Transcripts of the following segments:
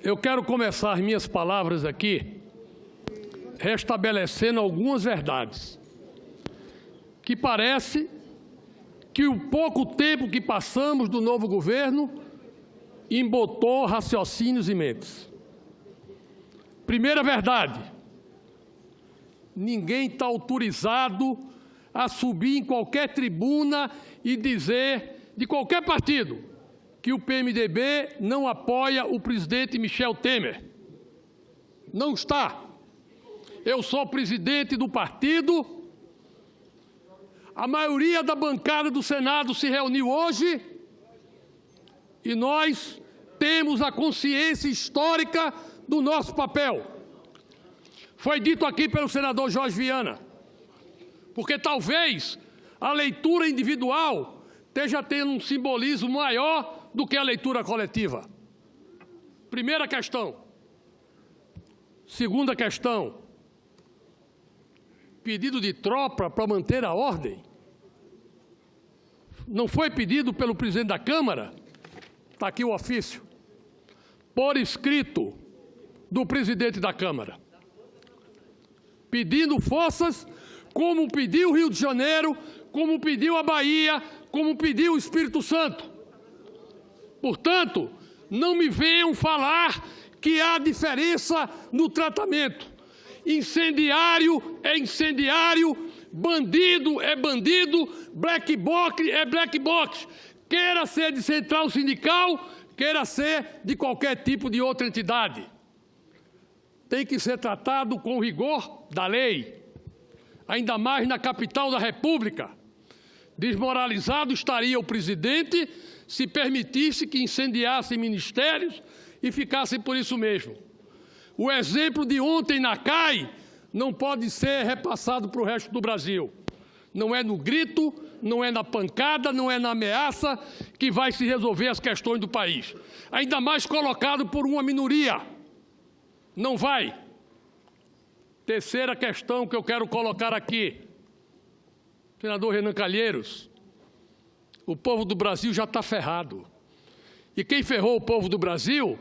Eu quero começar as minhas palavras aqui restabelecendo algumas verdades, que parece que o pouco tempo que passamos do novo governo embotou raciocínios e mentes. Primeira verdade: ninguém está autorizado a subir em qualquer tribuna e dizer, de qualquer partido, que o PMDB não apoia o presidente Michel Temer. Não está. Eu sou presidente do partido. A maioria da bancada do Senado se reuniu hoje e nós temos a consciência histórica do nosso papel. Foi dito aqui pelo senador Jorge Viana, porque talvez a leitura individual esteja tendo um simbolismo maior do que a leitura coletiva. Primeira questão. Segunda questão. Pedido de tropa para manter a ordem. Não foi pedido pelo presidente da Câmara? Está aqui o ofício. Por escrito do presidente da Câmara. Pedindo forças, como pediu o Rio de Janeiro, como pediu a Bahia, como pediu o Espírito Santo. Portanto, não me venham falar que há diferença no tratamento. Incendiário é incendiário, bandido é bandido, black box é black box. Queira ser de central sindical, queira ser de qualquer tipo de outra entidade. Tem que ser tratado com rigor da lei, ainda mais na capital da República. Desmoralizado estaria o presidente se permitisse que incendiassem ministérios e ficassem por isso mesmo. O exemplo de ontem na CAI não pode ser repassado para o resto do Brasil. Não é no grito, não é na pancada, não é na ameaça que vai se resolver as questões do país. Ainda mais colocado por uma minoria. Não vai. Terceira questão que eu quero colocar aqui. Senador Renan Calheiros, o povo do Brasil já está ferrado. E quem ferrou o povo do Brasil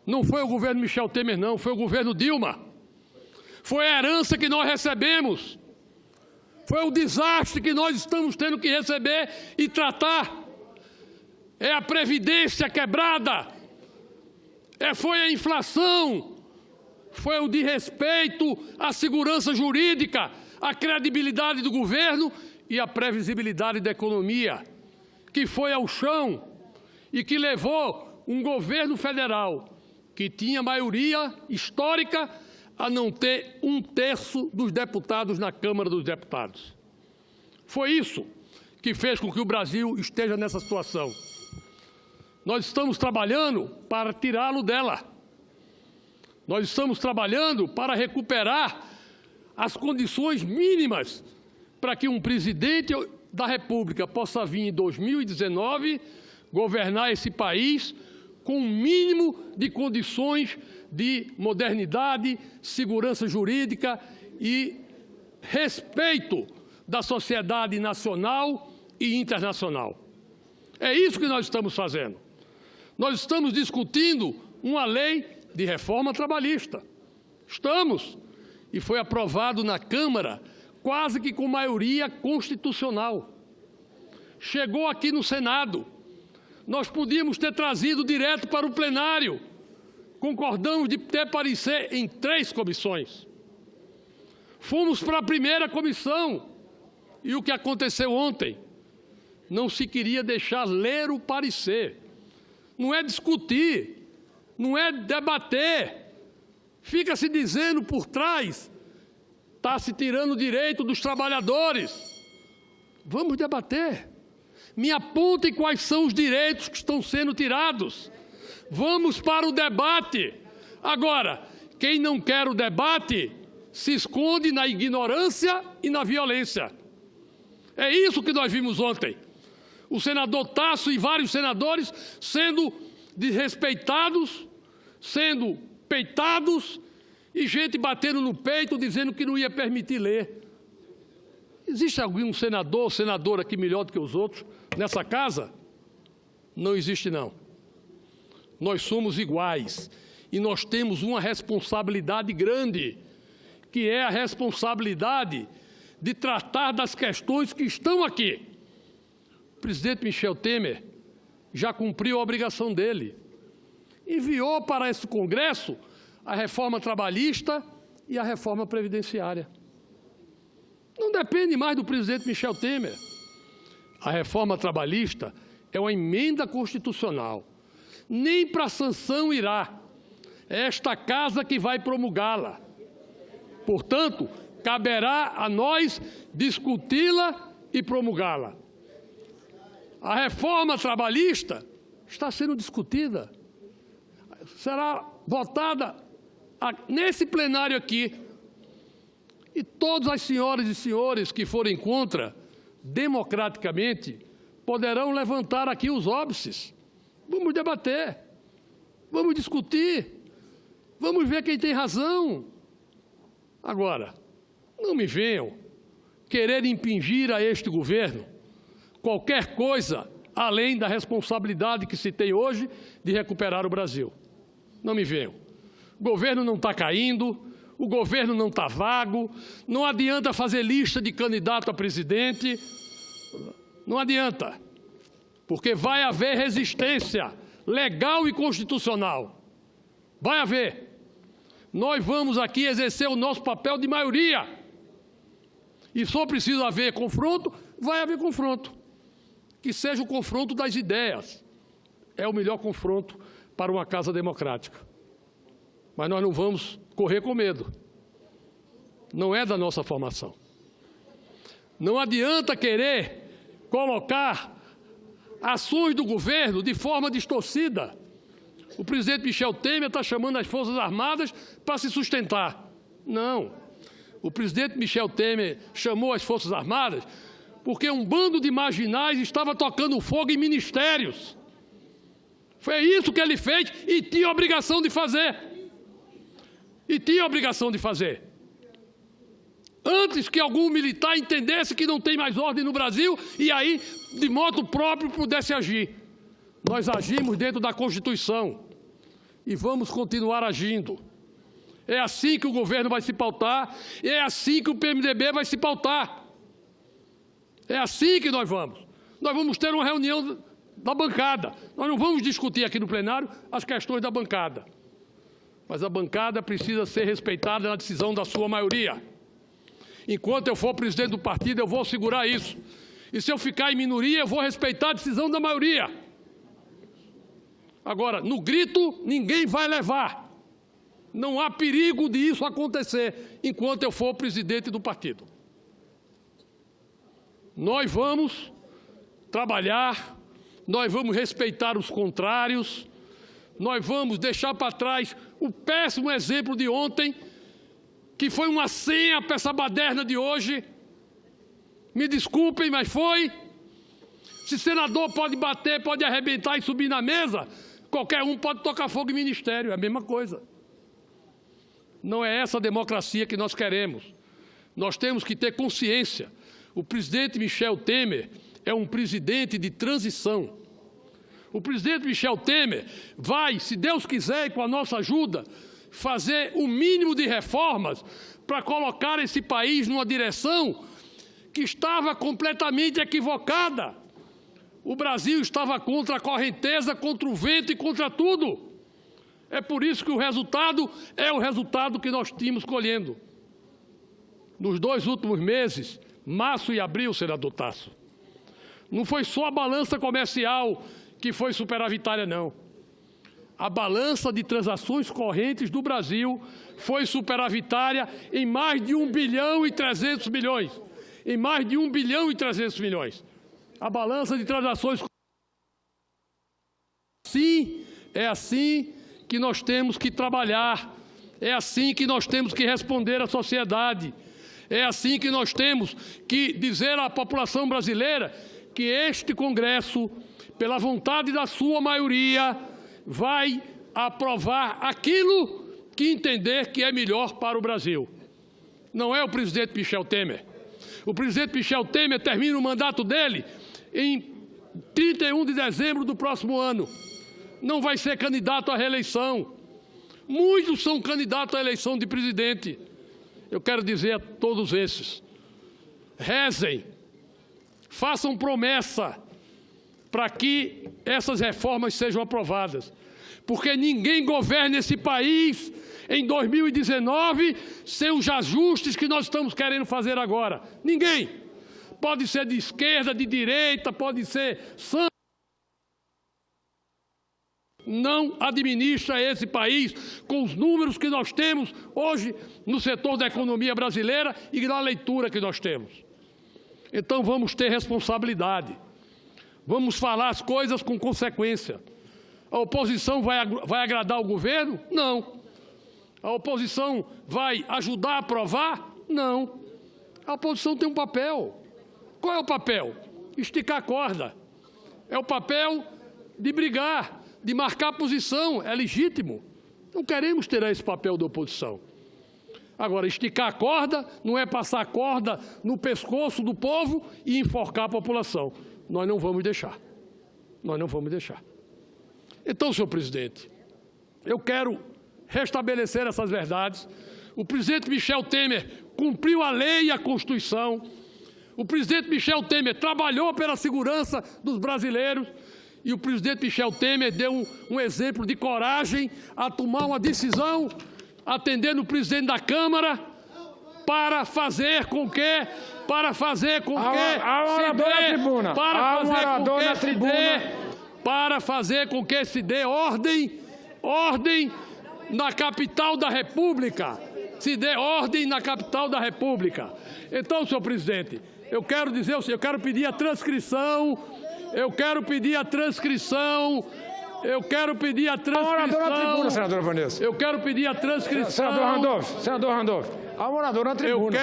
não foi o governo Michel Temer, não, foi o governo Dilma. Foi a herança que nós recebemos. Foi o desastre que nós estamos tendo que receber e tratar. É a Previdência quebrada. Foi a inflação. Foi o desrespeito à segurança jurídica, à credibilidade do governo e à previsibilidade da economia, que foi ao chão e que levou um governo federal que tinha maioria histórica a não ter 1/3 dos deputados na Câmara dos Deputados. Foi isso que fez com que o Brasil esteja nessa situação. Nós estamos trabalhando para tirá-lo dela. Nós estamos trabalhando para recuperar as condições mínimas para que um presidente da República possa vir em 2019 governar esse país com um mínimo de condições de modernidade, segurança jurídica e respeito da sociedade nacional e internacional. É isso que nós estamos fazendo. Nós estamos discutindo uma lei de reforma trabalhista. Estamos. E foi aprovado na Câmara quase que com maioria constitucional. Chegou aqui no Senado. Nós podíamos ter trazido direto para o plenário. Concordamos de ter parecer em 3 comissões. Fomos para a primeira comissão. E o que aconteceu ontem? Não se queria deixar ler o parecer. Não é discutir, não é debater. Fica se dizendo por trás, está se tirando o direito dos trabalhadores. Vamos debater. Me apontem quais são os direitos que estão sendo tirados. Vamos para o debate. Agora, quem não quer o debate se esconde na ignorância e na violência. É isso que nós vimos ontem. O senador Tasso e vários senadores sendo desrespeitados, sendo peitados e gente batendo no peito dizendo que não ia permitir ler. Existe algum senador ou senadora aqui melhor do que os outros nessa casa? Não existe, não. Nós somos iguais. E nós temos uma responsabilidade grande, que é a responsabilidade de tratar das questões que estão aqui. O presidente Michel Temer já cumpriu a obrigação dele. Enviou para esse Congresso a reforma trabalhista e a reforma previdenciária. Não depende mais do presidente Michel Temer. A reforma trabalhista é uma emenda constitucional. Nem para sanção irá. É esta casa que vai promulgá-la. Portanto, caberá a nós discuti-la e promulgá-la. A reforma trabalhista está sendo discutida. Será votada nesse plenário aqui. E todas as senhoras e senhores que forem contra, democraticamente, poderão levantar aqui os óbices. Vamos debater, vamos discutir, vamos ver quem tem razão. Agora, não me venham querer impingir a este governo qualquer coisa além da responsabilidade que se tem hoje de recuperar o Brasil. Não me venham. O governo não está caindo, o governo não está vago, não adianta fazer lista de candidato a presidente, não adianta, porque vai haver resistência legal e constitucional. Vai haver. Nós vamos aqui exercer o nosso papel de maioria. E só precisa haver confronto, vai haver confronto. Que seja o confronto das ideias. É o melhor confronto para uma casa democrática. Mas nós não vamos correr com medo. Não é da nossa formação. Não adianta querer colocar ações do governo de forma distorcida. O presidente Michel Temer está chamando as Forças Armadas para se sustentar. Não. O presidente Michel Temer chamou as Forças Armadas porque um bando de marginais estava tocando fogo em ministérios. Foi isso que ele fez e tinha a obrigação de fazer. E tinha a obrigação de fazer. Antes que algum militar entendesse que não tem mais ordem no Brasil e aí, de modo próprio, pudesse agir. Nós agimos dentro da Constituição e vamos continuar agindo. É assim que o governo vai se pautar, é assim que o PMDB vai se pautar. É assim que nós vamos. Nós vamos ter uma reunião da bancada. Nós não vamos discutir aqui no plenário as questões da bancada. Mas a bancada precisa ser respeitada na decisão da sua maioria. Enquanto eu for presidente do partido, eu vou segurar isso. E se eu ficar em minoria, eu vou respeitar a decisão da maioria. Agora, no grito, ninguém vai levar. Não há perigo de isso acontecer enquanto eu for presidente do partido. Nós vamos trabalhar, nós vamos respeitar os contrários, nós vamos deixar para trás o péssimo exemplo de ontem, que foi uma senha para essa baderna de hoje. Me desculpem, mas foi. Se senador pode bater, pode arrebentar e subir na mesa, qualquer um pode tocar fogo em ministério, é a mesma coisa. Não é essa a democracia que nós queremos. Nós temos que ter consciência. O presidente Michel Temer é um presidente de transição. O presidente Michel Temer vai, se Deus quiser e com a nossa ajuda, fazer o mínimo de reformas para colocar esse país numa direção que estava completamente equivocada. O Brasil estava contra a correnteza, contra o vento e contra tudo. É por isso que o resultado é o resultado que nós tínhamos colhendo. Nos 2 últimos meses, março e abril, senador Tasso, não foi só a balança comercial que foi superavitária, não. A balança de transações correntes do Brasil foi superavitária em mais de 1 bilhão e 300 milhões. Em mais de 1 bilhão e 300 milhões. A balança de transações... Sim, é assim que nós temos que trabalhar. É assim que nós temos que responder à sociedade. É assim que nós temos que dizer à população brasileira que este Congresso, pela vontade da sua maioria, vai aprovar aquilo que entender que é melhor para o Brasil. Não é o presidente Michel Temer. O presidente Michel Temer termina o mandato dele em 31 de dezembro do próximo ano. Não vai ser candidato à reeleição. Muitos são candidatos à eleição de presidente. Eu quero dizer a todos esses, rezem, façam promessa para que essas reformas sejam aprovadas. Porque ninguém governa esse país em 2019 sem os ajustes que nós estamos querendo fazer agora. Ninguém. Pode ser de esquerda, de direita, pode ser santo. Não administra esse país com os números que nós temos hoje no setor da economia brasileira e na leitura que nós temos. Então vamos ter responsabilidade. Vamos falar as coisas com consequência. A oposição vai agradar o governo? Não. A oposição vai ajudar a aprovar? Não. A oposição tem um papel. Qual é o papel? Esticar a corda. É o papel de brigar, de marcar posição. É legítimo. Não queremos ter esse papel da oposição. Agora, esticar a corda não é passar a corda no pescoço do povo e enforcar a população. Nós não vamos deixar. Nós não vamos deixar. Então, senhor presidente, eu quero restabelecer essas verdades. O presidente Michel Temer cumpriu a lei e a Constituição. O presidente Michel Temer trabalhou pela segurança dos brasileiros. E o presidente Michel Temer deu um exemplo de coragem a tomar uma decisão, atendendo o presidente da Câmara, para fazer com que se dê ordem na capital da República. Se dê ordem na capital da República. Então, senhor presidente, eu quero pedir a transcrição. A oradora na tribuna, senadora Vanessa. Eu quero pedir a transcrição. Senador Randolph, a oradora na tribuna.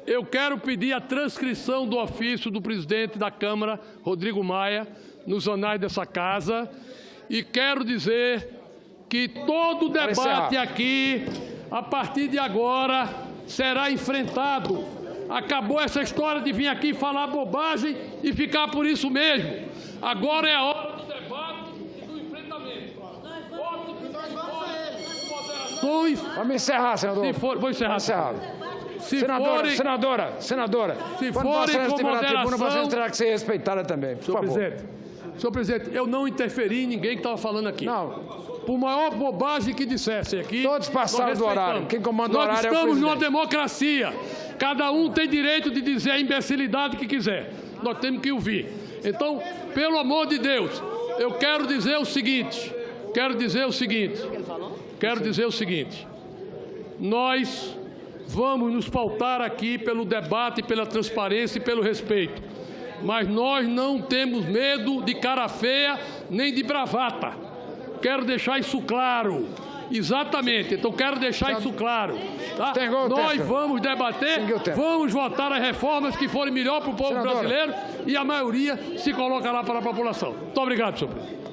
Eu quero pedir a transcrição do ofício do presidente da Câmara, Rodrigo Maia, nos anais dessa casa. E quero dizer que todo debate aqui, a partir de agora, será enfrentado. Acabou essa história de vir aqui falar bobagem e ficar por isso mesmo. Agora é a hora do debate e do enfrentamento. Vamos encerrar, senador. Vou encerrar. Senadora. Se forem com moderação, você terá que ser respeitada também, por favor. Senhor presidente, eu não interferi em ninguém que estava falando aqui. Não. Por maior bobagem que dissessem aqui... Todos passaram do horário. Quem comanda o horário é o presidente. Nós estamos numa democracia. Cada um tem direito de dizer a imbecilidade que quiser. Nós temos que ouvir. Então, pelo amor de Deus, eu quero dizer o seguinte. Nós vamos nos pautar aqui pelo debate, pela transparência e pelo respeito. Mas nós não temos medo de cara feia nem de bravata. Quero deixar isso claro. Exatamente. Então, quero deixar isso claro. Tá? Nós vamos debater, vamos votar as reformas que forem melhor para o povo brasileiro e a maioria se coloca lá para a população. Muito obrigado, senhor presidente.